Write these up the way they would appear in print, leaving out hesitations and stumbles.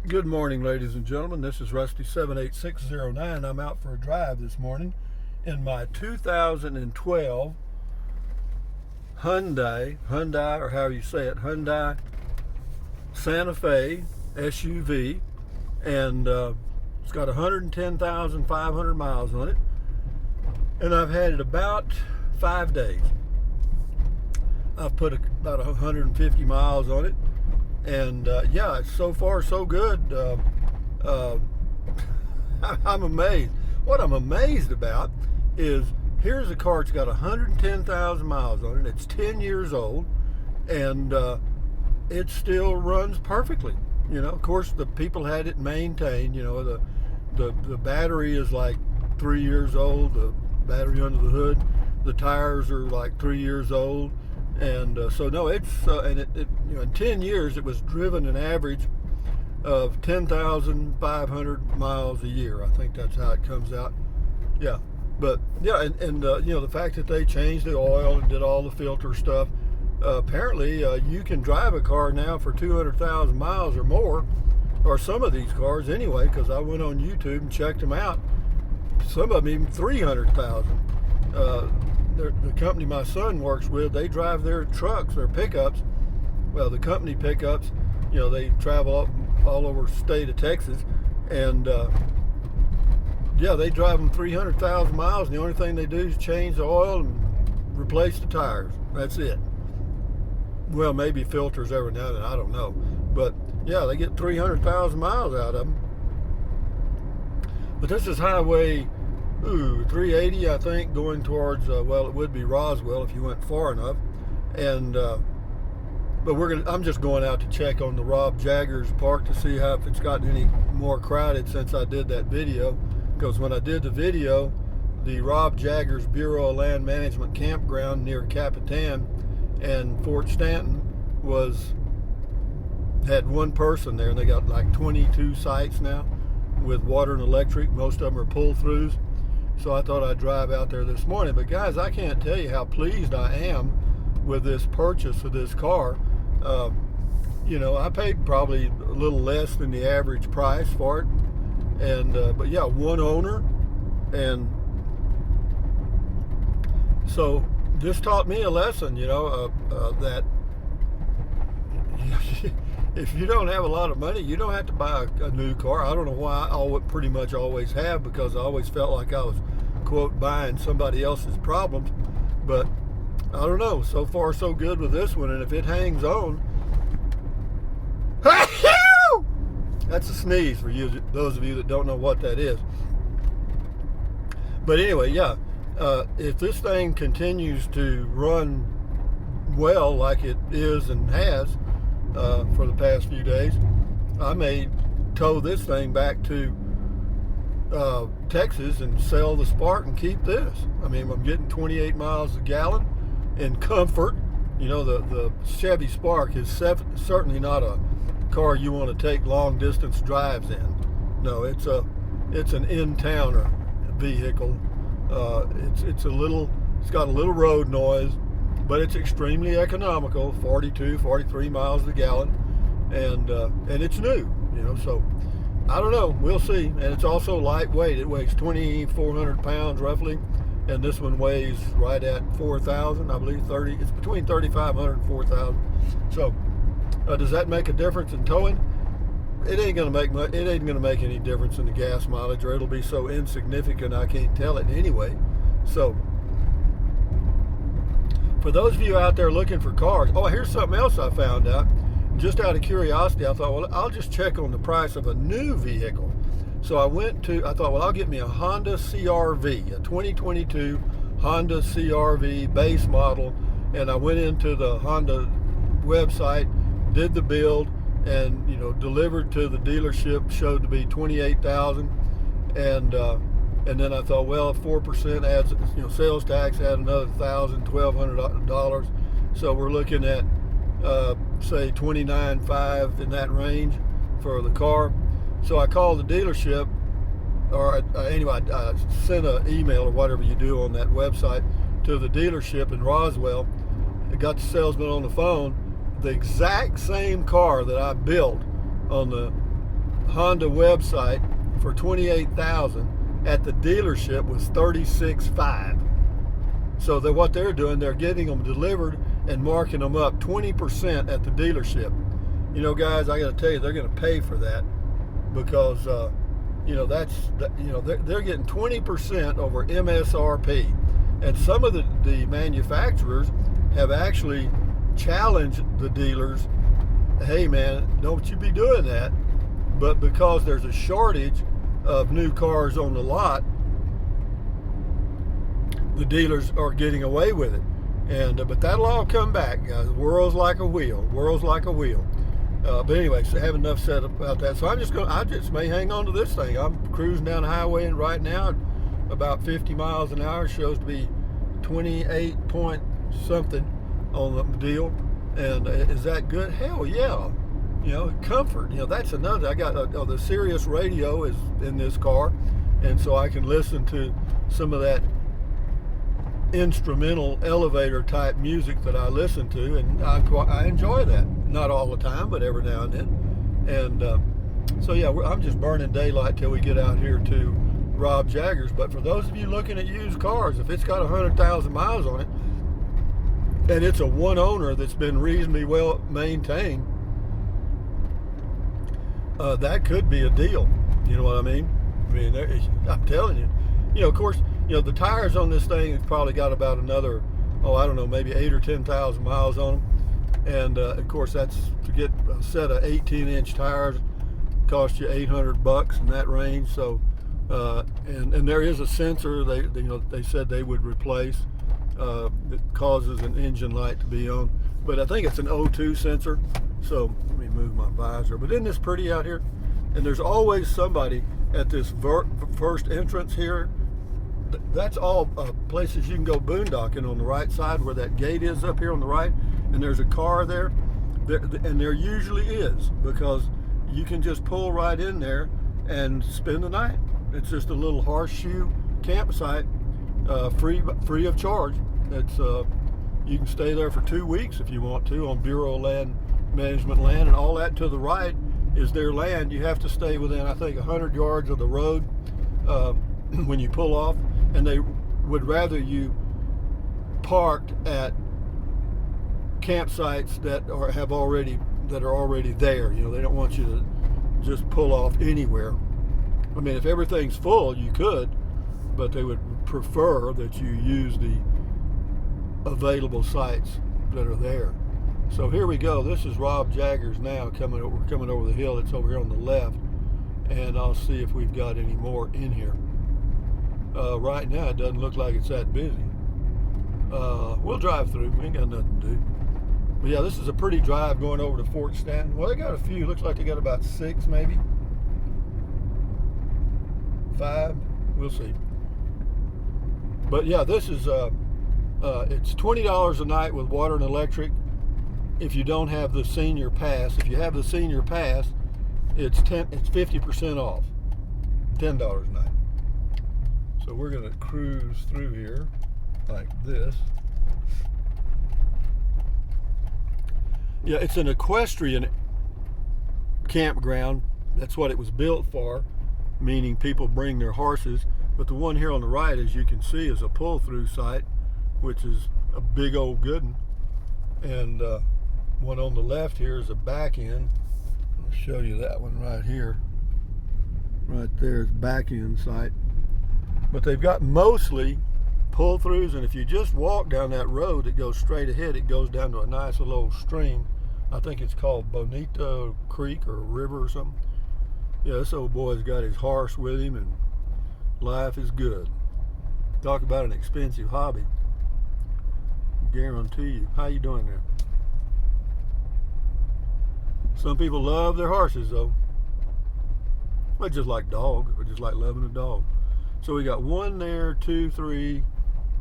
Good morning, ladies and gentlemen. This is Rusty 78609. I'm out for a drive this morning in my 2012 Hyundai, or however you say it, Hyundai Santa Fe SUV, and it's got 110,500 miles on it, and I've had it about 5 days. I've put about 150 miles on it, and yeah, so far so good. Uh, I'm amazed. What I'm amazed about is here's a car that's got 110,000 miles on it. It's 10 years old, and it still runs perfectly. Of course, the people had it maintained. The battery is like 3 years old. The battery under the hood, the tires are like 3 years old. And so no, it's and it in 10 years it was driven an average of 10,500 miles a year. I think that's how it comes out. Yeah, but yeah, and the fact that they changed the oil and did all the filter stuff. Apparently, you can drive a car now for 200,000 miles or more, or some of these cars anyway. Because I went on YouTube and checked them out. Some of them even 300,000. The company my son works with, they drive their trucks, their pickups. Well, the company pickups, they travel all over the state of Texas, and yeah, they drive them 300,000 miles, and the only thing they do is change the oil and replace the tires. That's it. Well, maybe filters every now and then, I don't know. But yeah, they get 300,000 miles out of them. But this is Highway 380, I think, going towards well, it would be Roswell if you went far enough. And but I'm just going out to check on the Rob Jaggers Park to see if it's gotten any more crowded since I did that video. Because when I did the video, the Rob Jaggers Bureau of Land Management campground near Capitan and Fort Stanton had one person there, and they got like 22 sites now with water and electric. Most of them are pull-throughs. So I thought I'd drive out there this morning. But guys, I can't tell you how pleased I am with this purchase of this car. I paid probably a little less than the average price for it. And but yeah, one owner. And so this taught me a lesson, that if you don't have a lot of money, you don't have to buy a new car. I don't know why I pretty much always have, because I always felt like I was, quote, buying somebody else's problems. But I don't know. So far, so good with this one. And if it hangs on, that's a sneeze for you, those of you that don't know what that is. But anyway, yeah, if this thing continues to run well like it is and has, for the past few days, I may tow this thing back to Texas and sell the Spark and keep this. I mean, I'm getting 28 miles a gallon in comfort. The Chevy Spark is certainly not a car you want to take long distance drives in. No, it's an in-towner vehicle. It's got a little road noise, but it's extremely economical, 42, 43 miles a gallon, and it's new, so I don't know, we'll see. And it's also lightweight. It weighs 2,400 pounds roughly, and this one weighs right at 4,000, I believe. It's between 3,500 and 4,000. So does that make a difference in towing? It ain't gonna make any difference in the gas mileage, or it'll be so insignificant I can't tell it anyway. So for those of you out there looking for cars, here's something else I found out. Just out of curiosity, I thought, well, I'll just check on the price of a new vehicle. So I thought, well, I'll get me a Honda CR-V, a 2022 Honda CR-V base model. And I went into the Honda website, did the build, and delivered to the dealership, showed to be 28,000. And then I thought, well, if 4% adds, sales tax, add another $1,200. So we're looking at, say, $29,500 in that range for the car. So I called the dealership, or anyway, I sent an email or whatever you do on that website to the dealership in Roswell. I got the salesman on the phone. The exact same car that I built on the Honda website for $28,000 at the dealership was $36,500. So that what they're doing, they're getting them delivered and marking them up 20% at the dealership. You know, guys, I got to tell you, they're going to pay for that because you know they're getting 20% over MSRP, and some of the manufacturers have actually challenged the dealers. Hey, man, don't you be doing that? But because there's a shortage of new cars on the lot, the dealers are getting away with it. And but that'll all come back, guys. The world's like a wheel. But anyway, so I have enough said about that. So I just may hang on to this thing. I'm cruising down the highway, and right now, about 50 miles an hour, shows to be 28 point something on the deal. And is that good? Hell yeah. You know, comfort. You know, that's another. I got the Sirius radio is in this car, and so I can listen to some of that instrumental elevator type music that I listen to, and I enjoy that. Not all the time, but every now and then. And so yeah, I'm just burning daylight till we get out here to Rob Jaggers. But for those of you looking at used cars, if it's got 100,000 miles on it and it's a one owner that's been reasonably well maintained, that could be a deal. You know what I mean? I'm telling you. You know, of course, you know, the tires on this thing have probably got about another, I don't know, maybe 8,000 or 10,000 miles on them. And of course, that's to get a set of 18-inch tires cost you $800 in that range. So, and there is a sensor they said they would replace that causes an engine light to be on. But I think it's an O2 sensor. So let me move my visor. But isn't this pretty out here? And there's always somebody at this first entrance here. That's all places you can go boondocking on the right side where that gate is up here on the right, and there's a car there, and there usually is, because you can just pull right in there and spend the night. It's just a little horseshoe campsite, free of charge. It's you can stay there for 2 weeks if you want to on Bureau of Land Management land, and all that to the right is their land. You have to stay within, I think, 100 yards of the road when you pull off, and they would rather you parked at campsites that are already there. You know, they don't want you to just pull off anywhere. I mean, if everything's full, you could, but they would prefer that you use the available sites that are there. So here we go. This is Rob Jaggers now. We're coming over the hill. It's over here on the left, and I'll see if we've got any more in here. Right now, it doesn't look like it's that busy. We'll drive through. We ain't got nothing to do. But yeah, this is a pretty drive going over to Fort Stanton. Well, they got a few. Looks like they got about 6, maybe 5. We'll see. But yeah, this is it's $20 a night with water and electric. If you don't have the senior pass, if you have the senior pass, it's 50% off, $10 a night. So we're going to cruise through here like this. Yeah, it's an equestrian campground. That's what it was built for, meaning people bring their horses. But the one here on the right, as you can see, is a pull-through site, which is a big old good one. And one on the left here is a back end. I'll show you that one right here. Right there is back end site. But they've got mostly pull-throughs, and if you just walk down that road that goes straight ahead, it goes down to a nice little old stream. I think it's called Bonito Creek or River or something. Yeah, this old boy's got his horse with him, and life is good. Talk about an expensive hobby. Guarantee you. How you doing there? Some people love their horses, though. Well, just like dog, or just like loving a dog. So we got 1 there, 2, 3,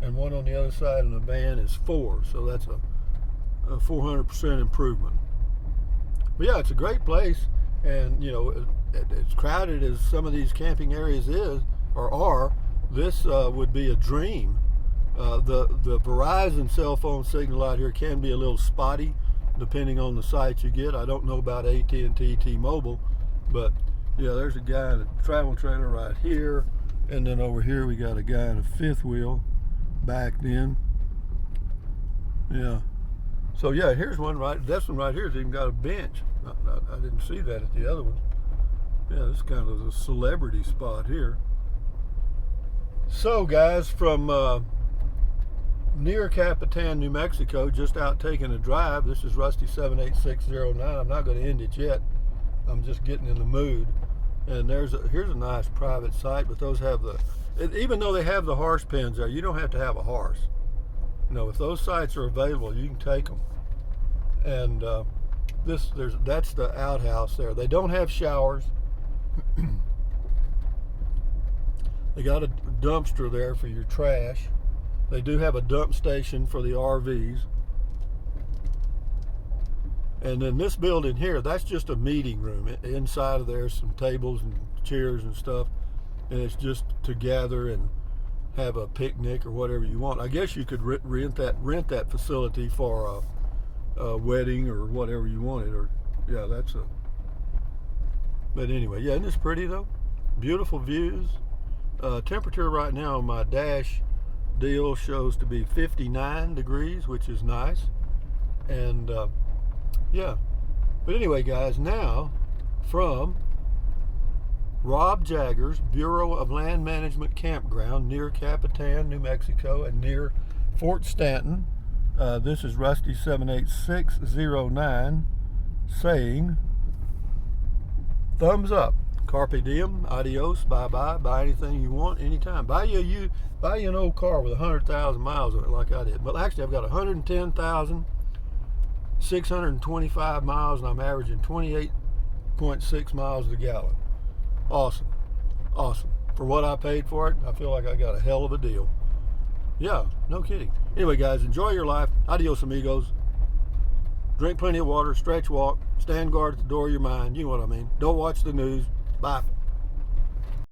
and 1 on the other side, and the van is 4. So that's a 400% improvement. But yeah, it's a great place, and you know, as crowded as some of these camping areas are, this would be a dream. The Verizon cell phone signal out here can be a little spotty depending on the site you get. I don't know about AT&T, T-Mobile, but Yeah, there's a guy in a travel trailer right here, and then over here we got a guy in a fifth wheel backed in. Yeah. So yeah, here's one right. This one right here's even got a bench. I didn't see that at the other one. Yeah, this is kind of a celebrity spot here. So guys, from near Capitan, New Mexico, just out taking a drive. This is Rusty 78609. I'm not going to end it yet. I'm just getting in the mood. And here's a nice private site, but those have even though they have the horse pens there, you don't have to have a horse. You know, if those sites are available, you can take them. And that's the outhouse there. They don't have showers. They got a dumpster there for your trash. They do have a dump station for the RVs. And then this building here, that's just a meeting room. Inside of there, some tables and chairs and stuff. And it's just to gather and have a picnic or whatever you want. I guess you could rent that facility for a wedding or whatever you wanted. Or yeah, but anyway, yeah, isn't this pretty though? Beautiful views. Temperature right now on my dash deal shows to be 59 degrees, which is nice. And yeah, but anyway guys, now from Rob Jagger's Bureau of Land Management Campground near Capitan, New Mexico, and near Fort Stanton, this is Rusty 78609 saying thumbs up. Carpe diem, adios, bye-bye, buy anything you want, anytime. Buy you an old car with 100,000 miles on it like I did. But actually I've got 110,625 miles and I'm averaging 28.6 miles a gallon. Awesome. Awesome. For what I paid for it, I feel like I got a hell of a deal. Yeah, no kidding. Anyway guys, enjoy your life. Adios amigos. Drink plenty of water, stretch, walk, stand guard at the door of your mind. You know what I mean. Don't watch the news. Bye.